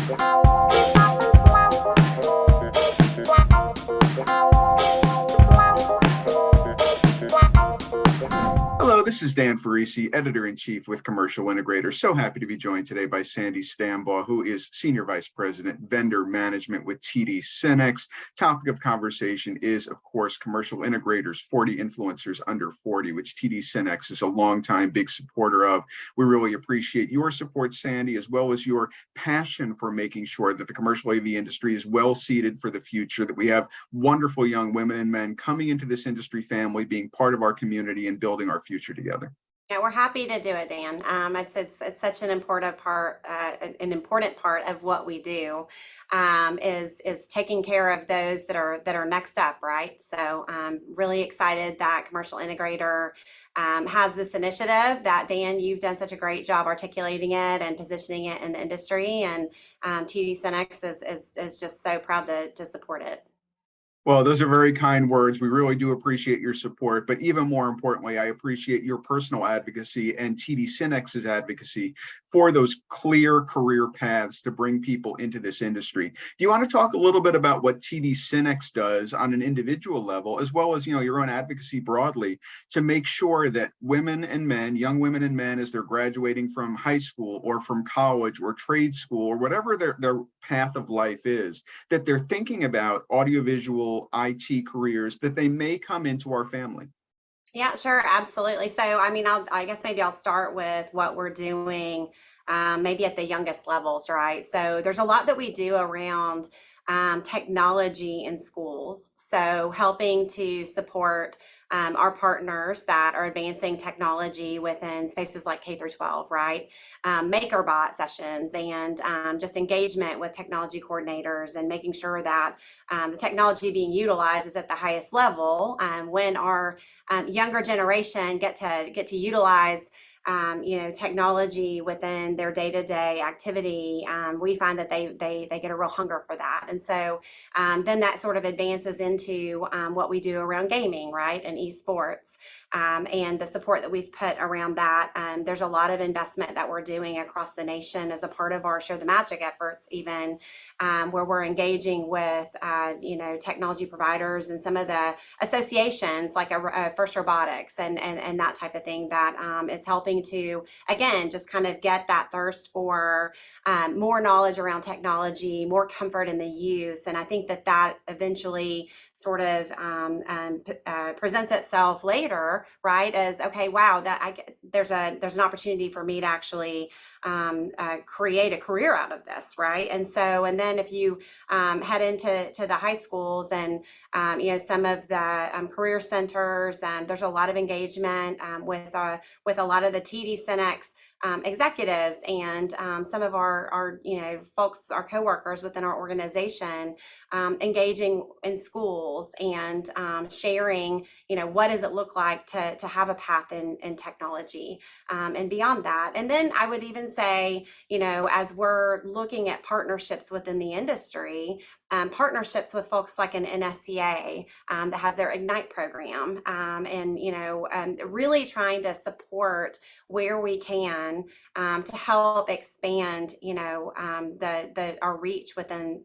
Hello, this is Dan Ferrisi, Editor-in-Chief with Commercial Integrator. So happy to be joined today by Sandi Stambaugh, who is Senior Vice President, Vendor Management with TD SYNNEX. Topic of conversation is, of course, Commercial Integrator's 40 Influencers Under 40, which TD SYNNEX is a longtime big supporter of. We really appreciate your support, Sandi, as well as your passion for making sure that the commercial AV industry is well seated for the future, that we have wonderful young women and men coming into this industry family, being part of our community and building our future together. Yeah, we're happy to do it, Dan. It's such an important part of what we do, is taking care of those that are next up, right? So really excited that Commercial Integrator has this initiative that, Dan, you've done such a great job articulating it and positioning it in the industry, and TD SYNNEX is just so proud to support it. Well, those are very kind words. We really do appreciate your support, but even more importantly, I appreciate your personal advocacy and TD SYNNEX's advocacy for those clear career paths to bring people into this industry. Do you want to talk a little bit about what TD SYNNEX does on an individual level, as well as, your own advocacy broadly, to make sure that women and men, young women and men, as they're graduating from high school or from college or trade school or whatever their path of life is, that they're thinking about audiovisual IT careers, that they may come into our family? Yeah, sure, absolutely. So, I guess maybe I'll start with what we're doing, maybe at the youngest levels, right? So there's a lot that we do around technology in schools. So helping to support our partners that are advancing technology within spaces like K through 12, right? MakerBot sessions and just engagement with technology coordinators and making sure that the technology being utilized is at the highest level. When our younger generation get to utilize technology within their day-to-day activity, we find that they get a real hunger for that. And so then that sort of advances into what we do around gaming, right, and eSports, and the support that we've put around that. There's a lot of investment that we're doing across the nation as a part of our Share the Magic efforts, even where we're engaging with technology providers and some of the associations like a First Robotics and that type of thing that is helping to, again, just kind of get that thirst for more knowledge around technology, more comfort in the use. And I think that eventually sort of presents itself later, right, as, okay, wow, there's an opportunity for me to actually create a career out of this, right? And then if you head into the high schools and some of the career centers, there's a lot of engagement with a lot of the TD SYNNEX executives and some of our folks, our coworkers within our organization, engaging in schools and sharing, what does it look like to have a path in technology, and beyond that. And then I would even say, as we're looking at partnerships within the industry, partnerships with folks like an NSCA that has their Ignite program, and really trying to support where we can to help expand our reach within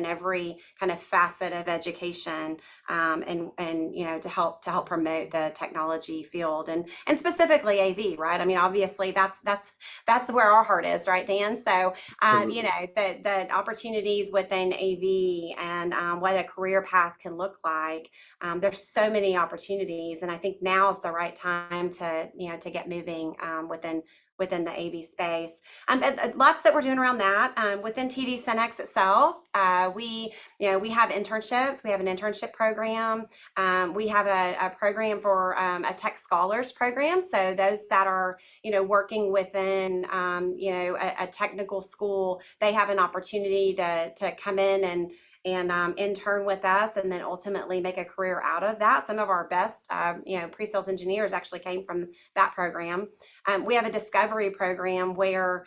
every kind of facet of education, and to help promote the technology field and specifically AV, right? I mean, obviously that's where our heart is, right, Dan? So the opportunities within AV and what a career path can look like, there's so many opportunities, and I think now is the right time to get moving within the AV space. Lots that we're doing around that. Within TD SYNNEX itself, we have internships. We have an internship program. We have a program for a Tech Scholars program. So those that are working within a technical school, they have an opportunity to come in and intern with us and then ultimately make a career out of that. Some of our best pre-sales engineers actually came from that program. We have a discovery program where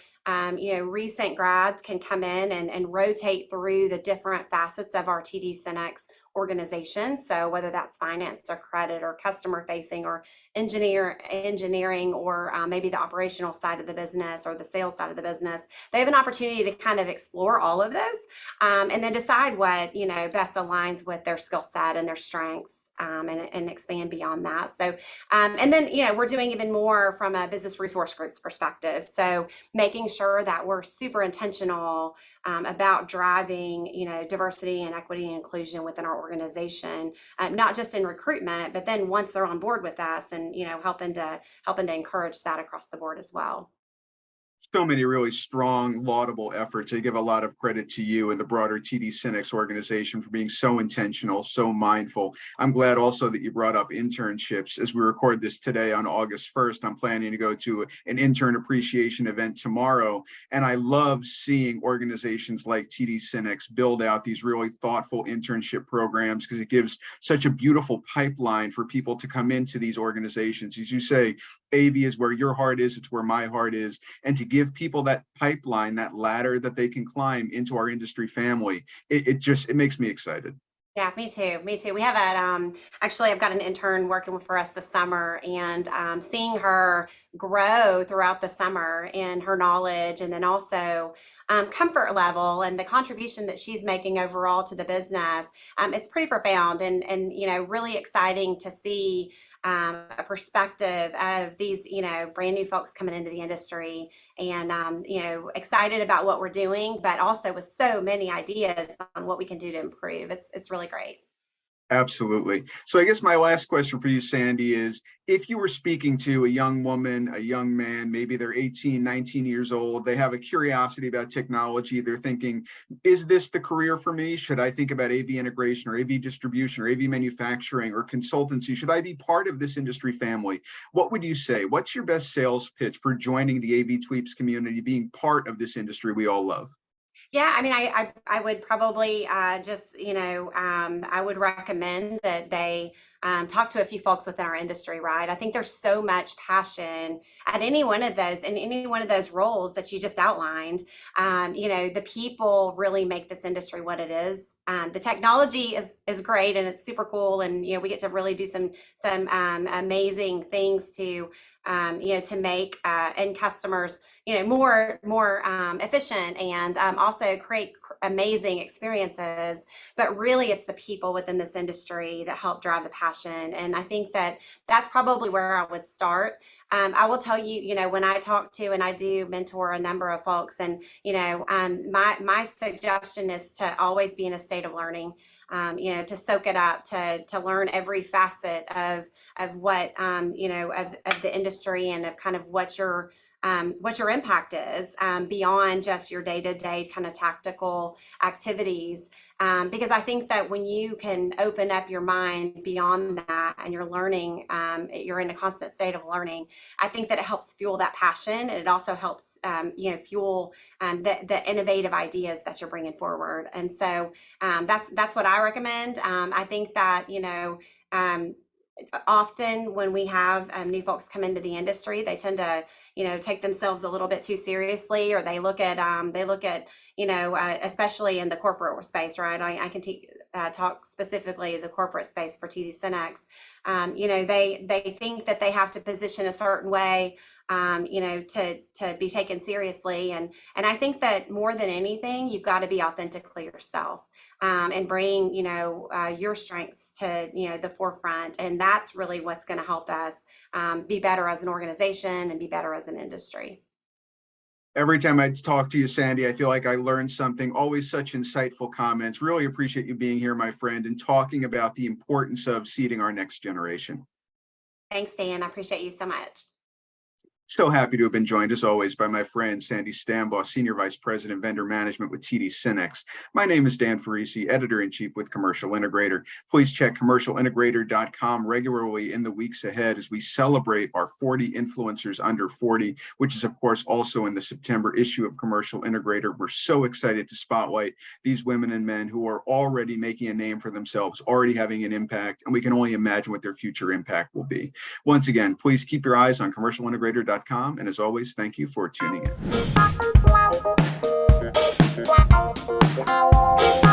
recent grads can come in and rotate through the different facets of our TD SYNNEX organization. So whether that's finance or credit or customer facing or engineering or maybe the operational side of the business or the sales side of the business, they have an opportunity to kind of explore all of those and then decide what, best aligns with their skill set and their strengths and expand beyond that. So, and then, we're doing even more from a business resource groups perspective. So making sure that we're super intentional about driving, diversity and equity and inclusion within our organization, not just in recruitment, but then once they're on board with us and, helping to encourage that across the board as well. So many really strong, laudable efforts. I give a lot of credit to you and the broader TD SYNNEX organization for being so intentional, so mindful. I'm glad also that you brought up internships. As we record this today on August 1st, I'm planning to go to an intern appreciation event tomorrow. And I love seeing organizations like TD SYNNEX build out these really thoughtful internship programs because it gives such a beautiful pipeline for people to come into these organizations. As you say, AV is where your heart is, it's where my heart is. And to give people that pipeline, that ladder that they can climb into our industry family, it makes me excited. Yeah, me too. Me too. We have actually, I've got an intern working for us this summer, and seeing her grow throughout the summer in her knowledge and then also comfort level and the contribution that she's making overall to the business, it's pretty profound and really exciting to see a perspective of these, brand new folks coming into the industry and, excited about what we're doing, but also with so many ideas on what we can do to improve. It's really great. Absolutely. So I guess my last question for you, Sandi, is if you were speaking to a young woman, a young man, maybe they're 18, 19 years old, they have a curiosity about technology, they're thinking, is this the career for me? Should I think about AV integration or AV distribution or AV manufacturing or consultancy? Should I be part of this industry family? What would you say? What's your best sales pitch for joining the AV Tweeps community, being part of this industry we all love? Yeah, I mean, I would probably just, I would recommend that they talk to a few folks within our industry, right? I think there's so much passion at any one of those, in any one of those roles that you just outlined. The people really make this industry what it is. The technology is great and it's super cool, and we get to really do some amazing things to to make end customers more efficient and also create amazing experiences. But really, it's the people within this industry that help drive the passion, and I think that that's probably where I would start. I will tell you, when I talk to and I do mentor a number of folks, and my suggestion is to always be in a state of learning. To soak it up, to learn every facet of what of the industry and of kind of what your impact is beyond just your day-to-day kind of tactical activities. Because I think that when you can open up your mind beyond that and you're learning, you're in a constant state of learning, I think that it helps fuel that passion, and it also helps fuel the innovative ideas that you're bringing forward. And so that's what I recommend. I think that often when we have new folks come into the industry, they tend to take themselves a little bit too seriously, or they look at especially in the corporate space, right? I can talk specifically the corporate space for TD SYNNEX. They think that they have to position a certain way to be taken seriously. And I think that more than anything, you've got to be authentically yourself and bring, your strengths to, the forefront. And that's really what's going to help us be better as an organization and be better as an industry. Every time I talk to you, Sandi, I feel like I learned something. Always such insightful comments. Really appreciate you being here, my friend, and talking about the importance of seeding our next generation. Thanks, Dan. I appreciate you so much. So happy to have been joined, as always, by my friend Sandi Stambaugh, Senior Vice President, Vendor Management with TD SYNNEX. My name is Dan Ferrisi, Editor-in-Chief with Commercial Integrator. Please check commercialintegrator.com regularly in the weeks ahead as we celebrate our 40 influencers under 40, which is, of course, also in the September issue of Commercial Integrator. We're so excited to spotlight these women and men who are already making a name for themselves, already having an impact, and we can only imagine what their future impact will be. Once again, please keep your eyes on commercialintegrator.com. And as always, thank you for tuning in.